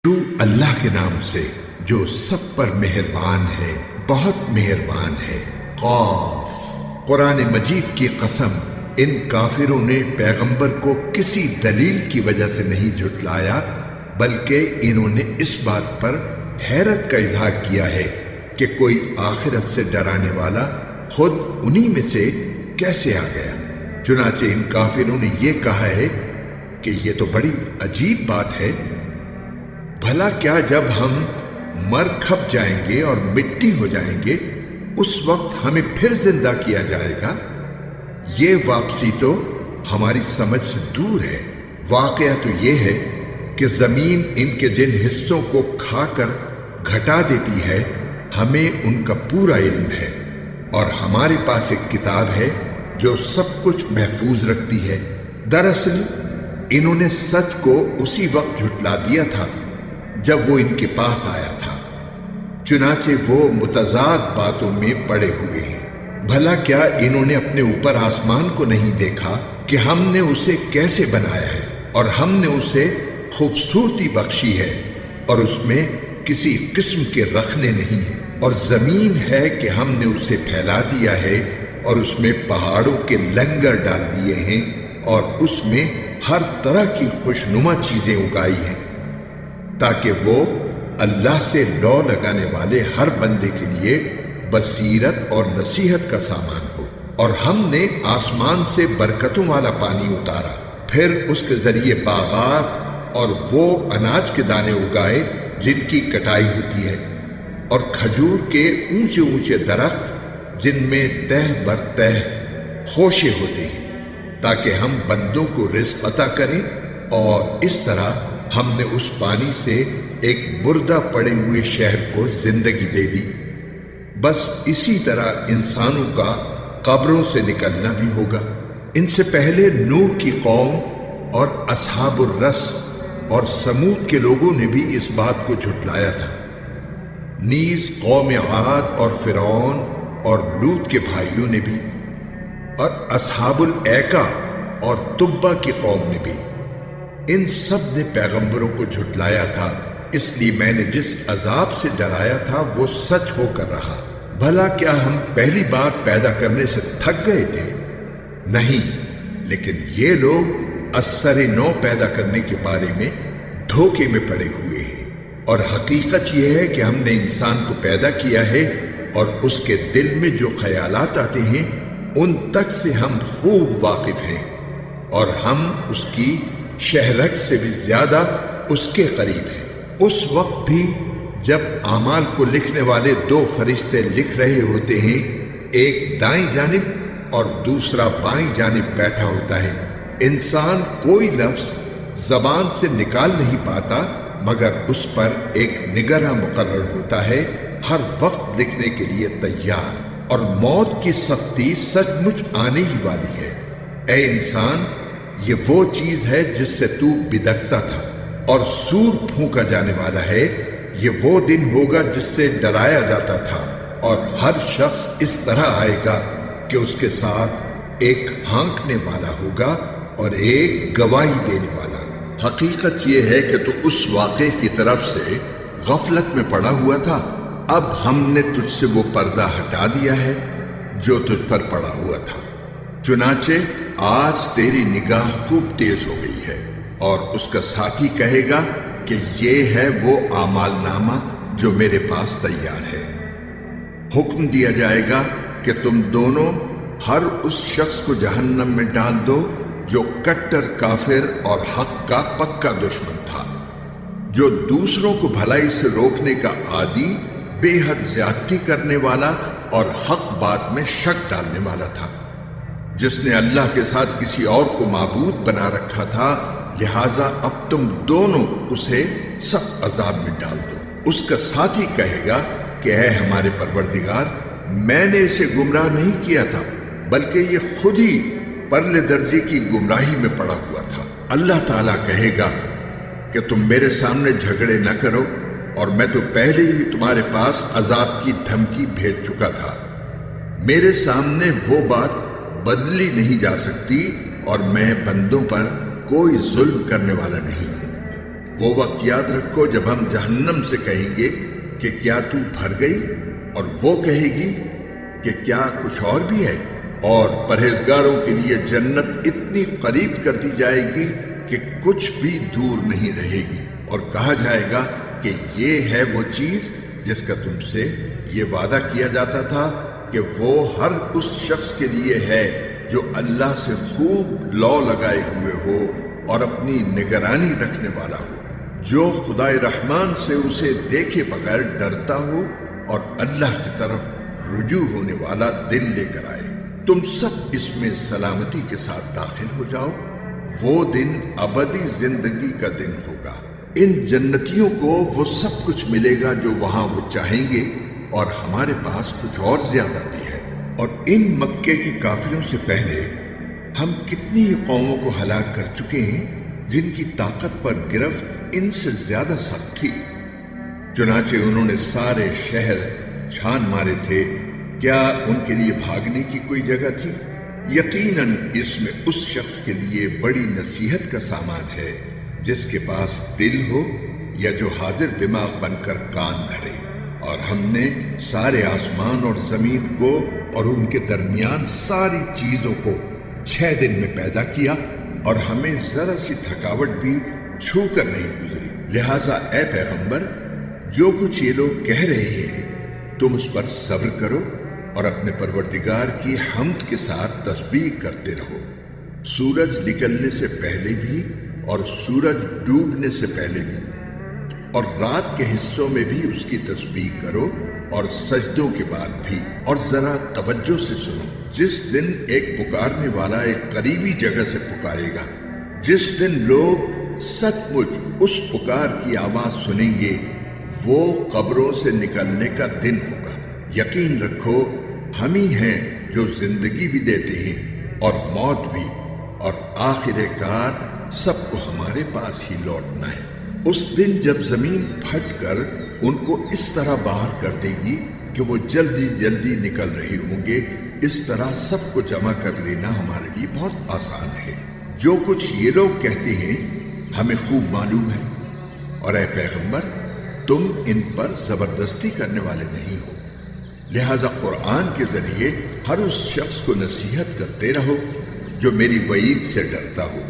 شروع اللہ کے نام سے جو سب پر مہربان ہے، بہت مہربان ہے۔ قاف۔ قرآن مجید کی قسم، ان کافروں نے پیغمبر کو کسی دلیل کی وجہ سے نہیں جھٹلایا، بلکہ انہوں نے اس بات پر حیرت کا اظہار کیا ہے کہ کوئی آخرت سے ڈرانے والا خود انہی میں سے کیسے آ گیا۔ چنانچہ ان کافروں نے یہ کہا ہے کہ یہ تو بڑی عجیب بات ہے، بھلا کیا جب ہم مر کھپ جائیں گے اور مٹی ہو جائیں گے اس وقت ہمیں پھر زندہ کیا جائے گا؟ یہ واپسی تو ہماری سمجھ سے دور ہے۔ واقعہ تو یہ ہے کہ زمین ان کے جن حصوں کو کھا کر گھٹا دیتی ہے ہمیں ان کا پورا علم ہے، اور ہمارے پاس ایک کتاب ہے جو سب کچھ محفوظ رکھتی ہے۔ دراصل انہوں نے سچ کو اسی وقت جھٹلا دیا تھا جب وہ ان کے پاس آیا تھا، چنانچہ وہ متضاد باتوں میں پڑے ہوئے ہیں۔ بھلا کیا انہوں نے اپنے اوپر آسمان کو نہیں دیکھا کہ ہم نے اسے کیسے بنایا ہے، اور ہم نے اسے خوبصورتی بخشی ہے اور اس میں کسی قسم کے رخنے نہیں ہیں، اور زمین ہے کہ ہم نے اسے پھیلا دیا ہے اور اس میں پہاڑوں کے لنگر ڈال دیے ہیں اور اس میں ہر طرح کی خوشنما چیزیں اگائی ہیں، تاکہ وہ اللہ سے لو لگانے والے ہر بندے کے لیے بصیرت اور نصیحت کا سامان ہو۔ اور ہم نے آسمان سے برکتوں والا پانی اتارا، پھر اس کے ذریعے باغات اور وہ اناج کے دانے اگائے جن کی کٹائی ہوتی ہے، اور کھجور کے اونچے اونچے درخت جن میں تہ بر تہ خوشے ہوتے ہیں، تاکہ ہم بندوں کو رزق عطا کریں۔ اور اس طرح ہم نے اس پانی سے ایک مردہ پڑے ہوئے شہر کو زندگی دے دی۔ بس اسی طرح انسانوں کا قبروں سے نکلنا بھی ہوگا۔ ان سے پہلے نوح کی قوم اور اصحاب الرس اور سمود کے لوگوں نے بھی اس بات کو جھٹلایا تھا، نیز قوم عاد اور فرعون اور لوط کے بھائیوں نے بھی، اور اصحاب الایکا اور تبا کی قوم نے بھی۔ ان سب نے پیغمبروں کو جھٹلایا تھا، اس لیے میں نے جس عذاب سے ڈرایا تھا وہ سچ ہو کر رہا۔ بھلا کیا ہم پہلی بار پیدا کرنے سے تھک گئے تھے؟ نہیں، لیکن یہ لوگ اثر نو پیدا کرنے کے بارے میں دھوکے میں پڑے ہوئے ہیں، اور حقیقت یہ ہے کہ ہم نے انسان کو پیدا کیا ہے اور اس کے دل میں جو خیالات آتے ہیں ان تک سے ہم خوب واقف ہیں، اور ہم اس کی شہرک سے بھی زیادہ اس کے قریب ہیں۔ اس وقت بھی جب اعمال کو لکھنے والے دو فرشتے لکھ رہے ہوتے ہیں، ایک دائیں جانب اور دوسرا بائیں جانب بیٹھا ہوتا ہے، انسان کوئی لفظ زبان سے نکال نہیں پاتا مگر اس پر ایک نگراں مقرر ہوتا ہے، ہر وقت لکھنے کے لیے تیار، اور موت کی سختی سچ مچ آنے ہی والی ہے۔ اے انسان، یہ وہ چیز ہے جس سے تو بدکتا تھا، اور سور پھونکا جانے والا ہے۔ یہ وہ دن ہوگا جس سے ڈرایا جاتا تھا، اور ہر شخص اس طرح آئے گا کہ اس کے ساتھ ایک ہانکنے والا ہوگا اور ایک گواہی دینے والا۔ حقیقت یہ ہے کہ تو اس واقعے کی طرف سے غفلت میں پڑا ہوا تھا، اب ہم نے تجھ سے وہ پردہ ہٹا دیا ہے جو تجھ پر پڑا ہوا تھا، چنانچہ آج تیری نگاہ خوب تیز ہو گئی ہے۔ اور اس کا ساتھی کہے گا کہ یہ ہے وہ اعمال نامہ جو میرے پاس تیار ہے۔ حکم دیا جائے گا کہ تم دونوں ہر اس شخص کو جہنم میں ڈال دو جو کٹر کافر اور حق کا پکا دشمن تھا، جو دوسروں کو بھلائی سے روکنے کا عادی، بے حد زیادتی کرنے والا اور حق بات میں شک ڈالنے والا تھا، جس نے اللہ کے ساتھ کسی اور کو معبود بنا رکھا تھا، لہٰذا اب تم دونوں اسے سخت عذاب میں ڈال دو۔ اس کا ساتھی کہے گا کہ اے ہمارے پروردگار، میں نے اسے گمراہ نہیں کیا تھا، بلکہ یہ خود ہی پرلے درجے کی گمراہی میں پڑا ہوا تھا۔ اللہ تعالیٰ کہے گا کہ تم میرے سامنے جھگڑے نہ کرو، اور میں تو پہلے ہی تمہارے پاس عذاب کی دھمکی بھیج چکا تھا۔ میرے سامنے وہ بات بدلی نہیں جا سکتی، اور میں بندوں پر کوئی ظلم کرنے والا نہیں ہوں۔ وہ وقت یاد رکھو جب ہم جہنم سے کہیں گے کہ کیا تو بھر گئی، اور وہ کہے گی کہ کیا کچھ اور بھی ہے، اور پرہیزگاروں کے لیے جنت اتنی قریب کر دی جائے گی کہ کچھ بھی دور نہیں رہے گی، اور کہا جائے گا کہ یہ ہے وہ چیز جس کا تم سے یہ وعدہ کیا جاتا تھا کہ وہ ہر اس شخص کے لیے ہے جو اللہ سے خوب لو لگائے ہوئے ہو اور اپنی نگرانی رکھنے والا ہو، جو خدائے رحمان سے اسے دیکھے بغیر ڈرتا ہو اور اللہ کی طرف رجوع ہونے والا دل لے کر آئے۔ تم سب اس میں سلامتی کے ساتھ داخل ہو جاؤ، وہ دن ابدی زندگی کا دن ہوگا۔ ان جنتیوں کو وہ سب کچھ ملے گا جو وہاں وہ چاہیں گے، اور ہمارے پاس کچھ اور زیادہ بھی ہے۔ اور ان مکے کے کافروں سے پہلے ہم کتنی ہی قوموں کو ہلاک کر چکے ہیں جن کی طاقت پر گرفت ان سے زیادہ سخت تھی، چنانچہ انہوں نے سارے شہر چھان مارے تھے، کیا ان کے لیے بھاگنے کی کوئی جگہ تھی؟ یقیناً اس میں اس شخص کے لیے بڑی نصیحت کا سامان ہے جس کے پاس دل ہو یا جو حاضر دماغ بن کر کان دھرے۔ اور ہم نے سارے آسمان اور زمین کو اور ان کے درمیان ساری چیزوں کو 6 دن میں پیدا کیا، اور ہمیں ذرا سی تھکاوٹ بھی چھو کر نہیں گزری۔ لہٰذا اے پیغمبر، جو کچھ یہ لوگ کہہ رہے ہیں تم اس پر صبر کرو اور اپنے پروردگار کی حمد کے ساتھ تسبیح کرتے رہو، سورج نکلنے سے پہلے بھی اور سورج ڈوبنے سے پہلے بھی، اور رات کے حصوں میں بھی اس کی تسبیح کرو اور سجدوں کے بعد بھی۔ اور ذرا توجہ سے سنو، جس دن ایک پکارنے والا ایک قریبی جگہ سے پکارے گا، جس دن لوگ سچ مچ اس پکار کی آواز سنیں گے، وہ قبروں سے نکلنے کا دن ہوگا۔ یقین رکھو ہم ہی ہیں جو زندگی بھی دیتے ہیں اور موت بھی، اور آخر کار سب کو ہمارے پاس ہی لوٹنا ہے۔ اس دن جب زمین پھٹ کر ان کو اس طرح باہر کر دے گی کہ وہ جلدی جلدی نکل رہے ہوں گے، اس طرح سب کو جمع کر لینا ہمارے لیے بہت آسان ہے۔ جو کچھ یہ لوگ کہتے ہیں ہمیں خوب معلوم ہے، اور اے پیغمبر تم ان پر زبردستی کرنے والے نہیں ہو، لہذا قرآن کے ذریعے ہر اس شخص کو نصیحت کرتے رہو جو میری وعید سے ڈرتا ہو۔